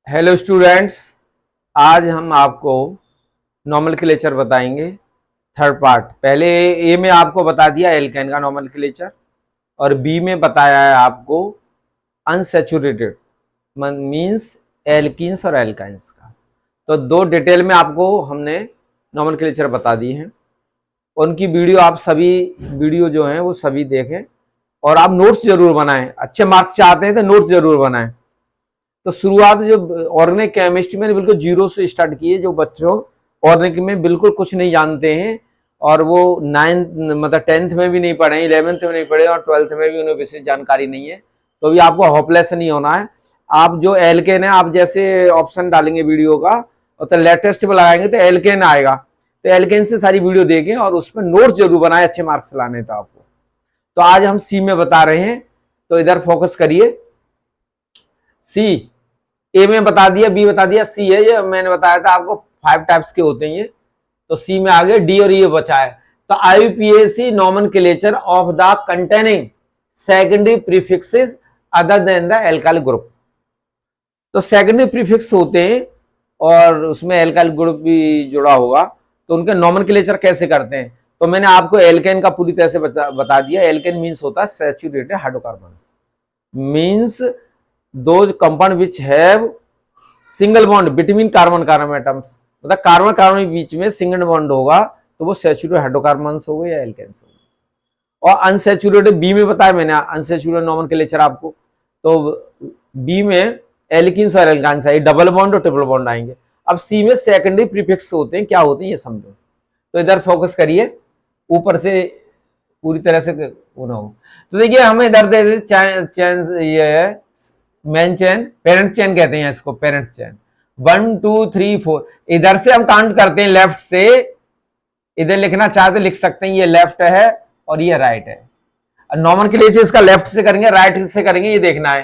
Hello students, आज हम आपको नॉमेनक्लेचर बताएंगे। Third part. पहले ए में आपको बता दिया एल्केन का नॉमेनक्लेचर और बी में बताया है आपको अनसैचुरेटेड मींस एल्कीन्स और एल्काइंस का। तो दो डिटेल में आपको हमने नॉमेनक्लेचर बता दिए हैं। उनकी वीडियो आप सभी वीडियो जो हैं वो सभी देखें और आप नोट्स जरूर बनाएं। अच्छे मार्क्स चाहते हैं तो नोट्स जरूर बनाएं। तो शुरुआत जो ऑर्गेनिक केमिस्ट्री में बिल्कुल जीरो से स्टार्ट की है। जो बच्चों ऑर्गेनिक में बिल्कुल कुछ नहीं जानते हैं और वो 9th मतलब 10th में भी नहीं पढ़े, 11th में नहीं पढ़े और 12th में भी उन्हें विशेष जानकारी नहीं है, तो भी आपको होपलेस नहीं होना है। आप जो एल्केन है, आप जैसे ऑप्शन डालेंगे वीडियो का और तो लेटेस्ट पे लगाएंगे तो एल्केन आएगा। तो एल्केन से सारी वीडियो देखें और उस पर नोट जरूर बनाए, अच्छे मार्क्स लाने तो आपको। तो आज हम सी में बता रहे हैं, तो इधर फोकस करिए। सी ए में बता दिया, बी बता दिया, सी है। ये मैंने बताया था आपको 5 टाइप्स के होते हैं ये। तो सी में आगे डी और ये बचा है। तो IUPAC nomenclature of the containing secondary prefixes other than the alkyl group. तो सेकेंडरी प्रीफिक्स होते हैं और उसमें एल्काइल ग्रुप भी जुड़ा होगा, तो उनके नॉमेनक्लेचर कैसे करते हैं। तो मैंने आपको एल्केन का पूरी तरह से बता दिया। एल्केन मीन्स होता है saturated hydrocarbons, means those compound which have single bond between carbon carbon atoms, मतलब कार्बन कार्बन के बीच में सिंगल बॉन्ड होगा तो वो सैचुरेटेड हाइड्रोकार्बन्स हो गए या एल्केन्स हो गए। और अनसैचुरेटेड बी में बताया मैंने अनसैचुरेटेड नॉमेनक्लेचर आपको। तो बी में एल्किन्स और एल्काइंस आएंगे, डबल बॉन्ड और ट्रिपल बॉन्ड आएंगे। अब सी में सेकेंडरी प्रीफिक्स होते हैं, क्या होते हैं ये समझो। तो इधर फोकस करिए, ऊपर से पूरी तरह से ना हो। तो देखिए हमें इधर दे चैन ये है मेन चैन, पेरेंट चैन कहते हैं इसको, पेरेंट चैन 1 2 3 4। इधर से हम काउंट करते हैं लेफ्ट से। इधर लिखना चाहते लिख सकते हैं, ये लेफ्ट है और ये राइट है। नॉमेनक्लेचर इसका लेफ्ट से करेंगे राइट से करेंगे, ये देखना है।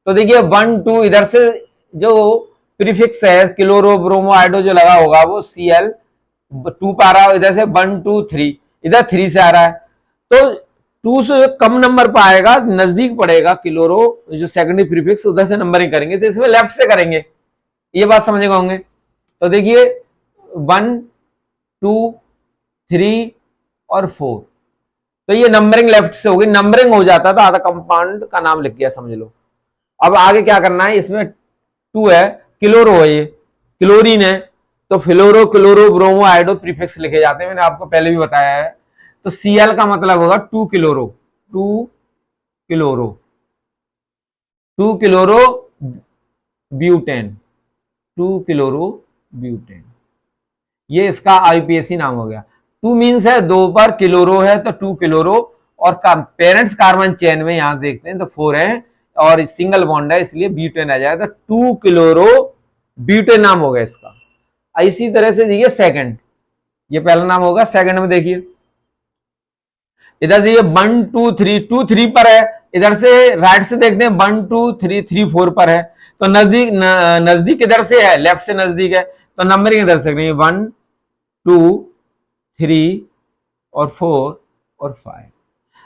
तो देखिए 1 2 इधर से जो प्रीफिक्स है क्लोरो ब्रोमो आइडो जो लगा होगा वो Cl 2 पर आ रहा है। इधर से 1 2 3, इधर 3 से आ रहा है। तो 2 से कम नंबर पर आएगा, नजदीक पड़ेगा क्लोरो जो सेकेंडरी प्रीफिक्स, उधर से नंबरिंग करेंगे। तो इसमें लेफ्ट से करेंगे, ये बात समझ गए होंगे। तो देखिए 1 2 3 और 4, तो ये नंबरिंग लेफ्ट से होगी। नंबरिंग हो जाता तो आधा कंपाउंड का नाम लिख गया समझ लो। अब आगे क्या करना है, इसमें 2 है, क्लोरो है, ये क्लोरीन है, तो फ्लोरो क्लोरो ब्रोमो आइडो प्रीफिक्स लिखे जाते हैं, मैंने आपको पहले भी बताया है। तो Cl का मतलब होगा 2 chloro, 2 chloro, 2 chloro butane, 2 chloro butane, ये इसका आईपीएसी नाम हो गया। 2 मीन्स है 2 पर, क्लोरो है तो 2 क्लोरो, और पेरेंट्स कार्बन चेन में यहां देखते हैं तो 4 है और सिंगल बॉन्ड है इसलिए ब्यूटेन आ जाएगा। तो 2 क्लोरो ब्यूटेन नाम होगा इसका। इसी तरह से देखिए सेकंड, ये पहला नाम होगा। सेकंड में देखिए इधर देखिए 1 2 3, 2 3 पर है। इधर से राइट से देखते हैं 1 2 3 3 4 पर है। तो नजदीक नजदीक इधर से है, लेफ्ट से नजदीक है, तो नंबरिंग इधर से 1 2 3 और 4 और 5।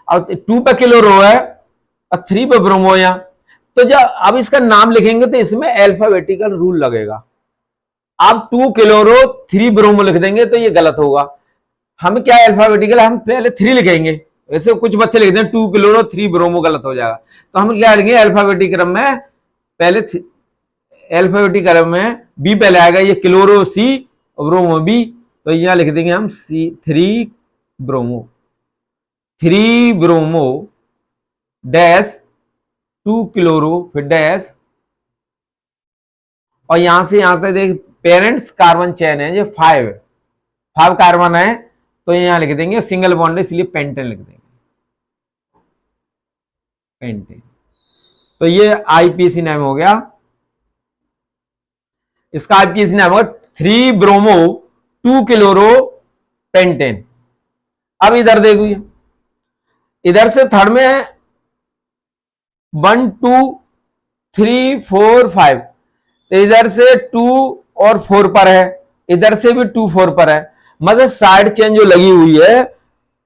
अब 2 पे क्लोरो है और 3 पे ब्रोमो है। तो जब अब इसका नाम लिखेंगे तो इसमें अल्फाबेटिकल रूल लगेगा। आप 2 क्लोरो 3 ब्रोमो लिख देंगे तो ये गलत होगा। हम क्या अल्फाबेटिकल, हम पहले 3 लिखेंगे। वैसे कुछ बच्चे लिखते हैं 2 क्लोरो 3 ब्रोमो, गलत हो जाएगा। तो हम क्या लिखेंगे अल्फाबेटिक क्रम में, पहले अल्फाबेटिक क्रम में बी पहले आएगा, ये क्लोरो सी और ब्रोमो बी। तो यहां लिख देंगे हम सी 3 ब्रोमो, 3 ब्रोमो डैश 2 क्लोरो फिर डैश, और यहां से यहां तक देख पेरेंट्स कार्बन चेन है ये 5 कार्बन है, तो यहां लिख देंगे सिंगल बॉन्ड है इसलिए पेंटेन लिख देंगे, पेंटेन। तो ये आईपीसी नाम हो गया, इसका आईपीसी नाम होगा 3 ब्रोमो 2 क्लोरो पेंटेन। अब इधर देखो, इधर से थर्ड में है 1 2 3 4 5, तो इधर से 2 और 4 पर है, इधर से भी 2 4 पर है। मतलब साइड चेन जो लगी हुई है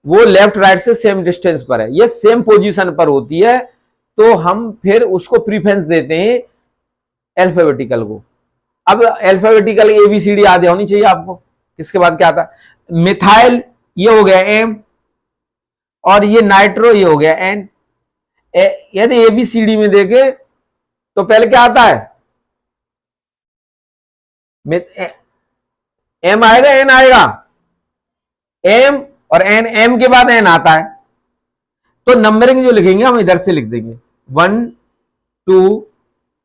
वो लेफ्ट राइट से सेम डिस्टेंस पर है, ये सेम पोजीशन पर होती है। तो हम फिर उसको प्रीफरेंस देते हैं अल्फाबेटिकल को। अब अल्फाबेटिकल ABCD आदि होनी चाहिए आपको। किसके बाद क्या आता है? मिथाइल ये हो गया M, और ये नाइट्रो ये हो गया N। यदि ABCD में देखे तो पहले क्या आता है? M आएगा, N आएगा, M और M के बाद N आता है। तो नंबरिंग जो लिखेंगे हम इधर से लिख देंगे 1 2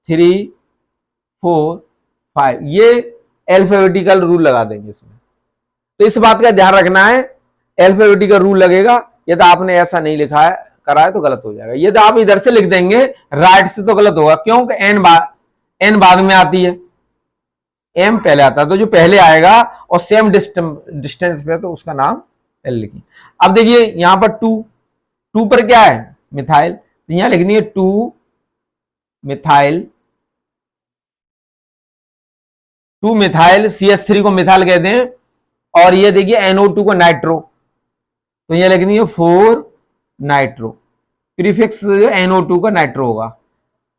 3 4 5, ये अल्फाबेटिकल रूल लगा देंगे इसमें। तो इस बात का ध्यान रखना है, अल्फाबेटिकल रूल लगेगा। यदि आपने ऐसा नहीं लिखा है करा है तो गलत हो जाएगा। यदि आप इधर से लिख देंगे राइट से तो गलत होगा, क्योंकि एन बाद में आती है, एम पहले आता है। तो जो पहले आएगा और सेम डिस्टेंस पे तो उसका नाम एल लिखिए। अब देखिए यहां पर टू पर क्या है? मिथाइल। तो यहां लिखनी है 2 मिथाइल, 2 मिथाइल, CH3 को मिथाइल कहते हैं, और ये देखिए NO2 को नाइट्रो। तो यह लिखनी है 4 नाइट्रो, प्रीफिक्स NO2 का नाइट्रो होगा,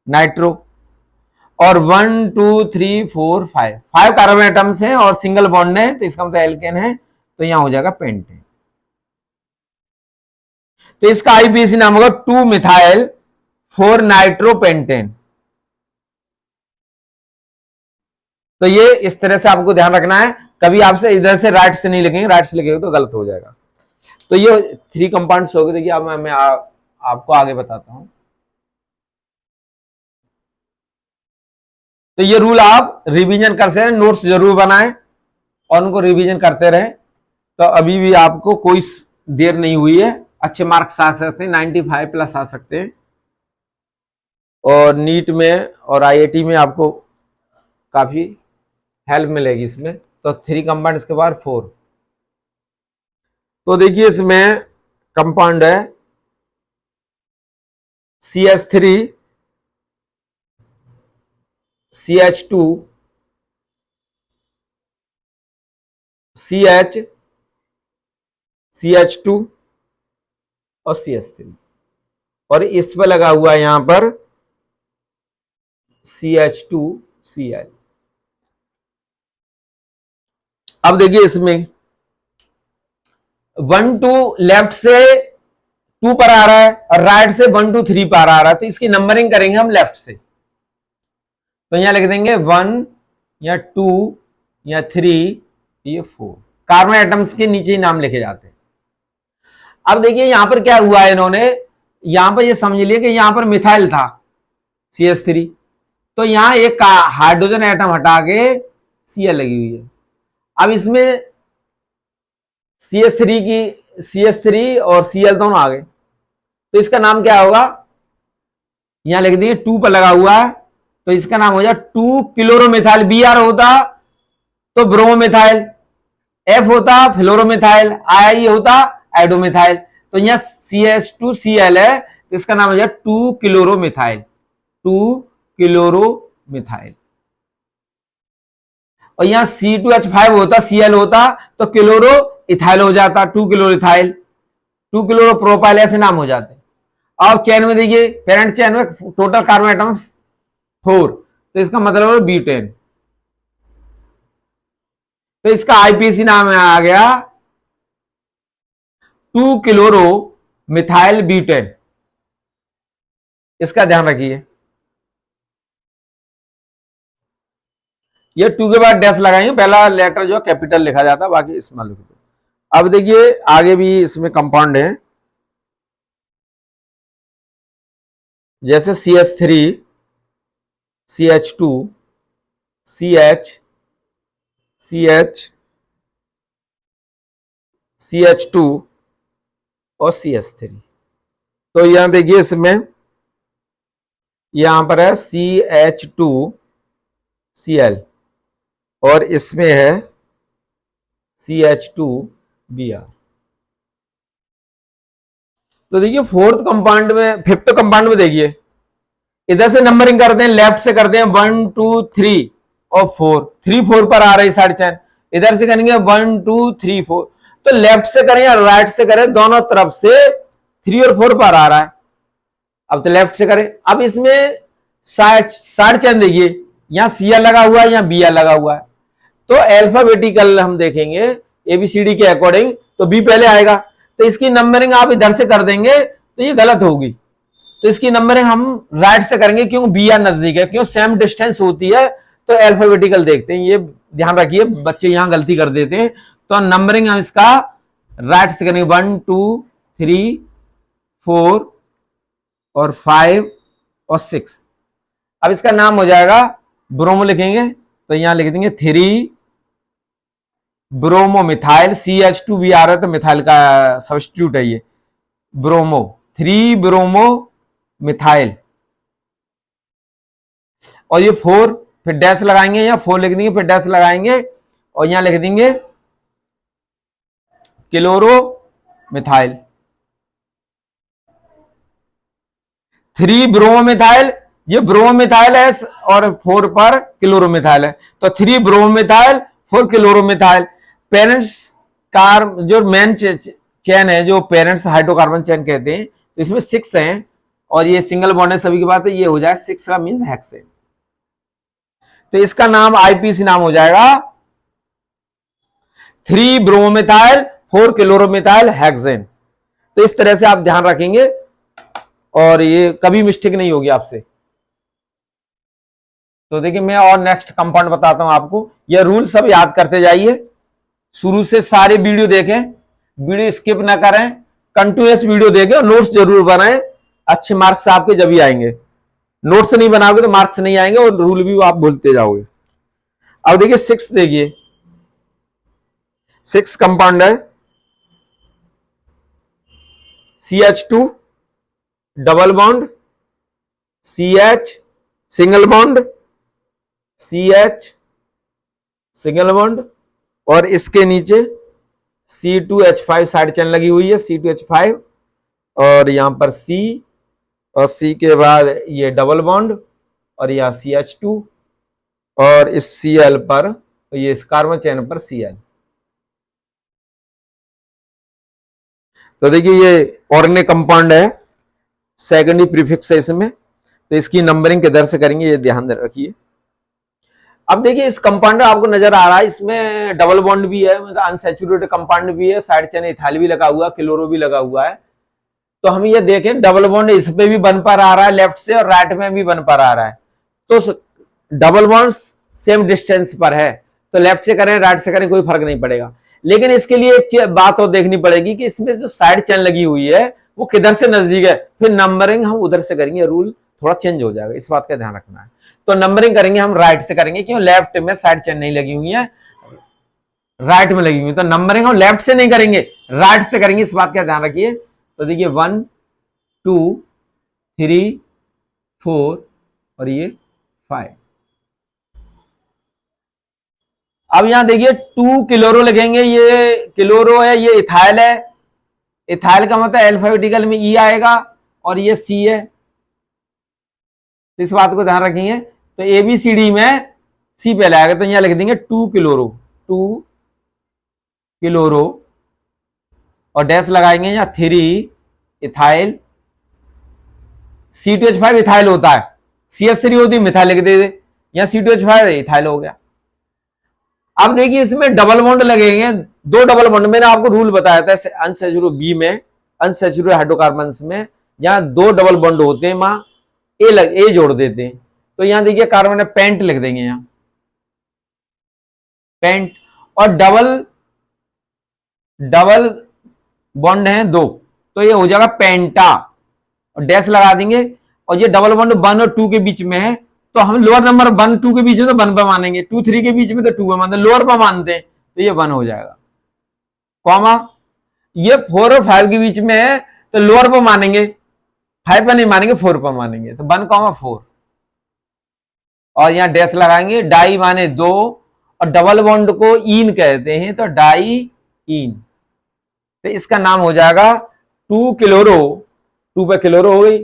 नाइट्रो। और 1 2 3 4 5 कार्बन एटम्स हैं और सिंगल बॉन्ड है, तो इसका मतलब एल्केन है, तो यहां हो जाएगा पेंटेन। तो इसका IPAC नाम होगा 2 मिथाइल 4 नाइट्रो पेंटेन। तो ये इस तरह से आपको ध्यान रखना है, कभी आपसे इधर से राइट से नहीं लिखेंगे, राइट से लिखेंगे तो गलत हो जाएगा। तो ये 3 कंपाउंड्स हो गए। देखिए अब मैं आपको आगे बताता हूं। तो ये रूल आप रिवीजन कर सकते हैं, नोट्स जरूर बनाएं और उनको रिवीजन करते रहें। तो अभी भी आपको कोई देर नहीं हुई है, अच्छे मार्क्स आ सकते हैं, 95+ आ सकते हैं। और नीट में और IIT में आपको काफी हेल्प मिलेगी इसमें। तो 3 कंपाउंड, इसके बाद 4। तो देखिए इसमें कंपाउंड है CH3 CH2 CH CH2 और CH3, और इस पर लगा हुआ है यहां पर CH2Cl। अब देखिए इसमें 1 2 लेफ्ट से 2 पर आ रहा है और राइट से 1 2 3 पर आ रहा है, तो इसकी नंबरिंग करेंगे हम लेफ्ट से। तो यहां लिख देंगे 1 या 2 या 3 ये 4। कार्बन एटम्स के नीचे ही नाम लिखे जाते हैं। अब देखिए यहां पर क्या हुआ है, इन्होंने यहां पर ये समझ लिया कि यहां पर मिथाइल था CH3, तो यहां एक हाइड्रोजन एटम हटा के Cl लगी हुई है। अब इसमें CH3 और Cl दोनों आ गए, तो इसका नाम क्या होगा? यहां लिख देंगे 2 पर लगा हुआ है, तो इसका नाम हो जाए 2 क्लोरोमिथाइल। Br होता तो ब्रोमोमिथाइल, F होता फ्लोरोमिथाइल, I होता एडोमिथाइल। तो यहां CH2Cl है, तो इसका नाम हो जाए 2 क्लोरोमिथाइल, 2 क्लोरोमिथाइल। और यहां C2H5 होता, Cl होता तो क्लोरो इथाइल हो जाता, 2 क्लोरोइथाइल, 2 क्लोरोप्रोपाइल, ऐसे नाम हो जाते। अब चैन में देखिए, पेरेंट चैन में टोटल कार्बन एटम 4, तो इसका मतलब है ब्यूटेन। तो इसका IPAC नाम आ गया 2 क्लोरो मिथाइल ब्यूटेन। इसका ध्यान रखिए, ये 2 के बाद डैश लगाएंगे, पहला लेटर जो कैपिटल लिखा जाता है, बाकी स्मॉल लिख दो। अब देखिए आगे भी इसमें कंपाउंड है, जैसे CH3 CH2 CH CH2 और CH3। तो यहां देखिए इसमें यहां पर है CH2Cl और इसमें है CH2Br। तो देखिए फोर्थ कंपाउंड में, फिफ्थ कंपाउंड में देखिए इधर से नंबरिंग करते हैं, लेफ्ट से करते हैं 1 2 3 और 4, 3 4 पर आ रही साइड चैन। इधर से करेंगे 1 2 3 4, तो लेफ्ट से करें या राइट से करें, दोनों तरफ से 3 और 4 पर आ रहा है। अब तो लेफ्ट से करें। अब इसमें साइड चैन देखिए, यहाँ Cl लगा हुआ है, यहाँ Br लगा हुआ है। तो अल्फाबेटिकल हम देखेंगे ABCD के अकॉर्डिंग, तो B पहले आएगा, तो इसकी नंबरिंग आप इधर से कर देंगे तो ये गलत होगी। तो इसकी नंबरिंग हम राइट से करेंगे, क्यों Br नजदीक है, क्यों सेम डिस्टेंस होती है, तो अल्फाबेटिकल देखते हैं। ये ध्यान रखिए, बच्चे यहां गलती कर देते हैं। तो नंबरिंग हम इसका राइट से करेंगे, 1 2 3 4 और 5 और 6। अब इसका नाम हो जाएगा ब्रोमो, लिखेंगे तो यहां लिख देंगे 3 ब्रोमो मिथाइल, CH2 भी आ रहा है तो मिथाइल का सब्स्टिट्यूट है ये ब्रोमो, 3 ब्रोमो मिथाइल। और ये 4, फिर डैश लगाएंगे, यहाँ 4 लिख देंगे, फिर डैश लगाएंगे और यहां लिख देंगे क्लोरो मिथाइल, 3 ब्रोमो मिथाइल, ये ब्रोमो मिथाइल है और 4 पर क्लोरो मिथाइल है, तो 3 bromo methyl 4 chloro methyl. Parents car जो मेन चेन है, जो पेरेंट्स हाइड्रोकार्बन चेन कहते हैं, तो इसमें 6 हैं और ये सिंगल बॉन्ड है सभी के पास, तो ये हो जाए 6 का मीन हेक्सेन। तो इसका नाम आईपीसी नाम हो जाएगा 3 ब्रोमोमिथाइल 4 क्लोरोमिथाइल हेक्सेन। तो इस तरह से आप ध्यान रखेंगे और ये कभी मिस्टेक नहीं होगी आपसे। तो देखिए मैं और नेक्स्ट कंपाउंड बताता हूं आपको, ये रूल सब याद करते जाइए, शुरू से सारे वीडियो देखें, वीडियो स्किप ना करें, कंटिन्यूअस वीडियो देखें और नोट्स जरूर बनाएं, अच्छे मार्क्स आपके जब ही आएंगे। नोट्स नहीं बनाओगे तो मार्क्स नहीं आएंगे और रूल भी आप भूलते जाओगे। अब देखिए 6 देखिए, 6 कंपाउंड है CH2 double bond, CH single bond, CH single bond और इसके नीचे C2H5 साइड चेन लगी हुई है, C2H5 और यहां पर C और C के बाद ये डबल बॉन्ड और यह CH2 और इस Cl पर ये इस कार्बन चेन पर Cl। तो देखिए ये ऑर्गेनिक कंपाउंड है, सेकेंडरी प्रीफिक्स है इसमें, तो इसकी नंबरिंग किधर से करेंगे ये ध्यान रखिए। अब देखिए इस कंपाउंड में आपको नजर आ रहा है, इसमें डबल बॉन्ड भी है, मतलब अनसैचुरेटेड कंपाउंड भी है, साइड चेन इथाइल भी लगा हुआ है, क्लोरो भी लगा हुआ है। तो हम ये देखें डबल बॉन्ड इस पे भी बन पर आ रहा है लेफ्ट से और राइट में भी बन पर आ रहा है, तो डबल बॉन्ड सेम डिस्टेंस पर है, तो लेफ्ट से करें राइट से करें कोई फर्क नहीं पड़ेगा। लेकिन इसके लिए एक बात और देखनी पड़ेगी कि इसमें जो साइड चेन लगी हुई है वो किधर से नजदीक है, फिर नंबरिंग हम उधर से करेंगे, रूल थोड़ा चेंज हो जाएगा, इस बात का ध्यान रखना है। तो नंबरिंग करेंगे हम राइट से करेंगे, क्यों लेफ्ट में साइड चेन नहीं लगी हुई है, राइट में लगी हुई है, तो नंबरिंग हम लेफ्ट से नहीं करेंगे राइट से करेंगे, इस बात का ध्यान रखिए। तो देखिए 1 2 3 4 और ये 5। अब यहां देखिए 2 क्लोरो लिखेंगे, ये क्लोरो है, ये इथाइल है, इथाइल का मतलब अल्फाबेटिकल में ई आएगा और ये सी है, इस बात को ध्यान रखेंगे। तो एबीसीडी में सी पहले आएगा, तो यहां लिख देंगे 2 क्लोरो, 2 क्लोरो और डैश लगाएंगे यहां 3 इथाइल, C2H5 इथाइल होता है, CH3 होती है मिथाइल लिख दे, यहां C2H5 इथाइल हो गया। अब देखिए इसमें डबल बॉन्ड लगेंगे, 2 डबल बॉन्ड, मैंने आपको रूल बताया था अनसैचुरेटेड बी में, अनसैचुरेटेड हाइड्रोकार्बन्स में यहां 2 डबल बॉन्ड होते हैं, वहां ए जोड़ देते हैं। तो यहां देखिए कार्बन है, पेंट लिख देंगे यहां पेंट, और डबल बॉन्ड है 2, तो ये हो जाएगा पेंटा और डैश लगा देंगे। और ये डबल बॉन्ड 1 और 2 के बीच में है, तो हम लोअर नंबर 1 2 के बीच में तो 1 पर मानेंगे, 2 3 के बीच में तो 2 पर मानते, लोअर पर मानते हैं तो ये 1 हो जाएगा, कॉमा ये 4 और 5 के बीच में है तो लोअर पर मानेंगे, 5 पर नहीं मानेंगे 4 पर मानेंगे, तो 1,4 और यहां डैश लगाएंगे, डाई माने 2 और डबल बॉन्ड को इन कहते हैं, तो डाई इन, तो इसका नाम हो जाएगा 2 क्लोरो, 2 पे क्लोरो हो गई,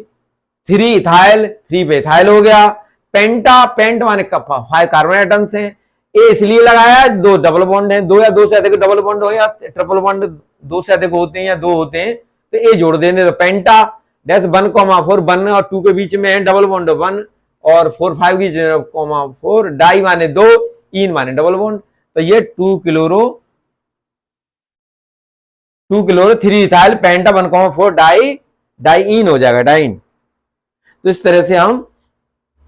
3 इथाइल, 3 पे इथाइल हो गया, पेंटा, पेंट माने 5 कार्बन एटम्स हैं, ए इसलिए लगाया 2 डबल बॉन्ड है, 2 या 2 से अधिक डबल बॉन्ड हो या ट्रिपल बॉन्ड 2 से अधिक होते हैं या 2 होते हैं, तो ए जोड़ देने, तो पेंटा डैश 1,4 1 और 2 के बीच में है डबल बॉन्ड 1, और 4 5 की जगह कॉमा 4, डाई माने 2, इन माने डबल बॉन्ड, तो ये 2 क्लोरो 3 इथाइल पेंटा 1,4 डाई इन हो जाएगा, डाइन। तो इस तरह से हम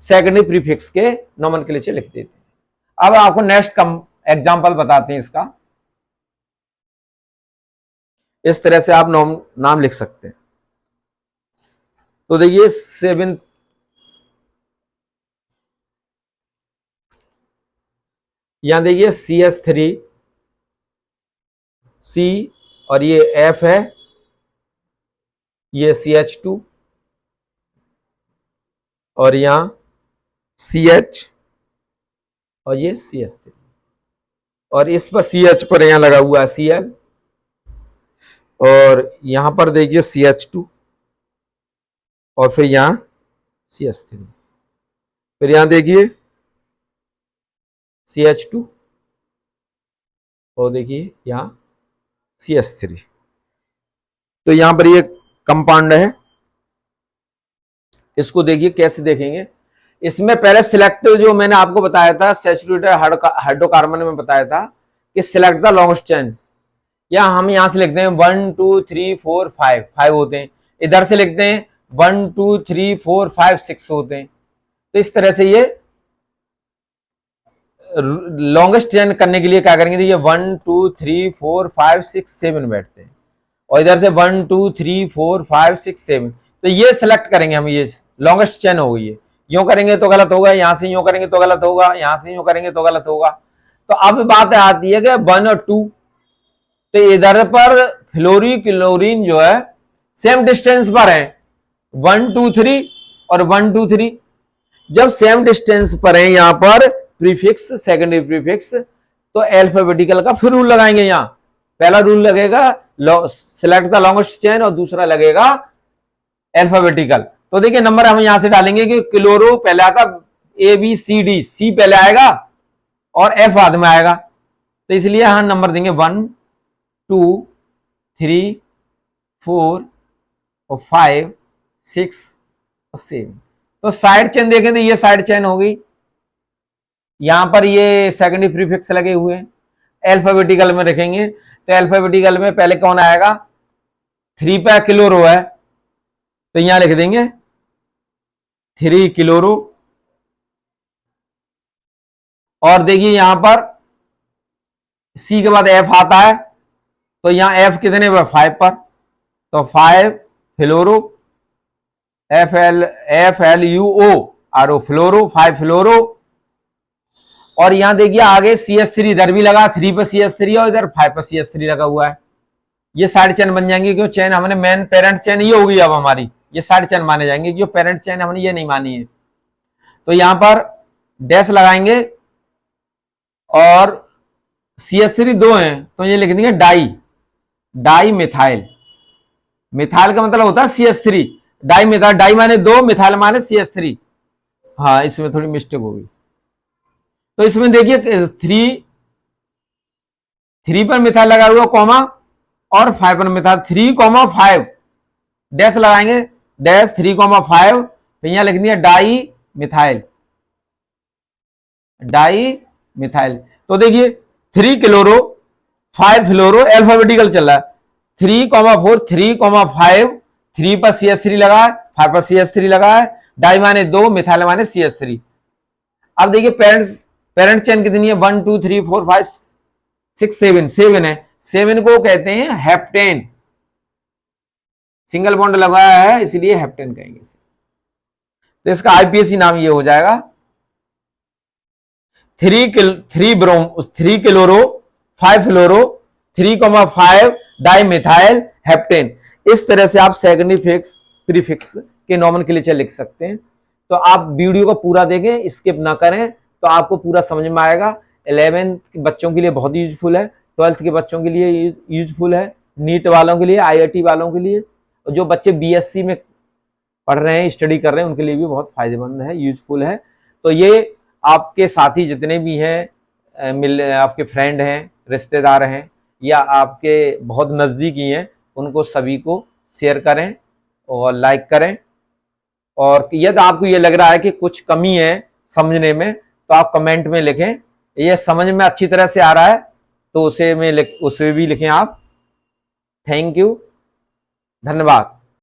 सेकेंडरी प्रीफिक्स के नोमेनक्लेचर लिख देते हैं। अब आपको नेक्स्ट एग्जांपल बताते हैं इसका। इस तरह से आप नाम लिख सकते हैं। तो देखिए 7, यहां देखिए CH3 C और ये F है, ये CH2 और यहां CH और ये CH3 और इस पर CH पर यहां लगा हुआ है Cl और यहां पर देखिए CH2 और फिर यहां CH3, फिर यहां देखिए CH2 और देखिए यहां CH3। तो यहां पर ये कंपाउंड है, इसको देखिए कैसे देखेंगे। इसमें पहले सिलेक्ट, जो मैंने आपको बताया था सैचुरेटेड हाइड्रोकार्बन में बताया था कि सिलेक्ट द लॉन्गेस्ट चेन, या हम यहां से लिखते हैं 1 2 3 4 5 5 होते हैं, इधर से लिखते हैं 1 2 3 4 5 6 होते हैं। तो इस तरह से ये लॉन्गेस्ट चेन करने के लिए क्या करेंगे, देखिए 1 2 3 4 5 6 7 बैठते हैं और इधर से 1 2 3 4 5 6 7, तो ये सिलेक्ट करेंगे हम, ये लॉन्गेस्ट चेन हो गई है। यूं करेंगे तो गलत होगा, यहां से यूं करेंगे तो गलत होगा, यहां से यूं करेंगे तो गलत होगा। तो अब बात आती है कि 1 और 2, तो इधर पर फ्लोरी क्लोरीन जो है सेम डिस्टेंस पर है, 1 2 3 और 1 2 3। जब सेम डिस्टेंस पर है यहां पर प्रीफिक्स सेकेंडरी प्रीफिक्स, तो अल्फाबेटिकल का फिर रूल लगाएंगे। यहां पहला रूल लगेगा सिलेक्ट द लॉन्गेस्ट चेन और दूसरा लगेगा अल्फाबेटिकल। तो देखिए नंबर हम यहां से डालेंगे कि क्लोरो पहले आता ABCD, C पहले आएगा और F बाद में आएगा, तो इसलिए हम नंबर देंगे 1 2 3 4 और 5 6 और 7। तो साइड चेन देखें तो ये साइड चेन हो गई, यहां पर ये सेकेंडरी प्रीफिक्स लगे हुए हैं। अल्फाबेटिकल में रखेंगे तो अल्फाबेटिकल में पहले कौन आएगा, 3 पे क्लोरो है तो यहां लिख देंगे 3 क्लोरो, और देखिए यहां पर C के बाद F आता है तो यहां F कितने पर, 5 पर, तो 5 फ्लोरो, FLUO फ्लोरो, 5 फ्लोरो। और यहां देखिए आगे CH3 इधर भी लगा, 3 पर CH3 और इधर 5 पर CH3 लगा हुआ है। ये साइड चेन बन जाएंगे, क्यों चेन हमने मेन पेरेंट चेन ये होगी अब हमारी, ये साइड चेन माने जाएंगे, क्यों पेरेंट चेन हमने ये नहीं मानी है। तो यहां पर डैश लगाएंगे और CH3 2 हैं तो ये लिख देंगे डाई मिथाइल। मिथाइल का मतलब होता है CH3, डाई मिथाइल, डाई माने 2, मिथाइल माने CH3। हाँ इसमें थोड़ी मिस्टेक होगी। तो इसमें देखिए 3 पर मिथाइल लगा हुआ कॉमा और 5 पर मिथाइल, 3,5 डैश लगाएंगे, डैश 3,5, तो यहां लिख दिया डाई मिथाइल। तो देखिए 3 क्लोरो 5 फ्लोरो, अल्फाबेटिकल चल रहा है, 3,4 3,5, 3 पर CH3 लगा है, 5 पर CH3 लगा है, डाई माने 2, मिथाइल माने CH3। अब देखिए पेरेंट चेन कितनी है, 1 2 3 4 5 6 7, 7 है, 7 को कहते हैं हेप्टेन, सिंगल बॉन्ड लगाया है इसलिए हेप्टेन कहेंगे इसे। तो इसका IPAC नाम ये हो जाएगा 3 क्लोरो 5 फ्लोरो 3,5 डाई मिथाइल हेप्टेन। इस तरह से आप सेकेंडरी प्रीफिक्स के नोमेनक्लेचर लिख सकते हैं। तो आप वीडियो को पूरा देखें, स्किप ना करें, तो आपको पूरा समझ में आएगा। 11th के बच्चों के लिए बहुत यूजफुल है, 12th के बच्चों के लिए यूजफुल है, नीट वालों के लिए, IIT वालों के लिए, और जो बच्चे BSc में पढ़ रहे हैं, स्टडी कर रहे हैं, उनके लिए भी बहुत फायदेमंद है, यूजफुल है। तो ये आपके साथी जितने भी हैं, आपके फ्रेंड हैं, रिश्तेदार हैं, या आपके बहुत नज़दीकी हैं, उनको सभी को शेयर करें और लाइक करें और यदि आपको ये लग रहा है कि कुछ कमी है समझने में तो आप कमेंट में लिखें, ये समझ में अच्छी तरह से आ रहा है तो उसे भी लिखें आप। थैंक यू, धन्यवाद।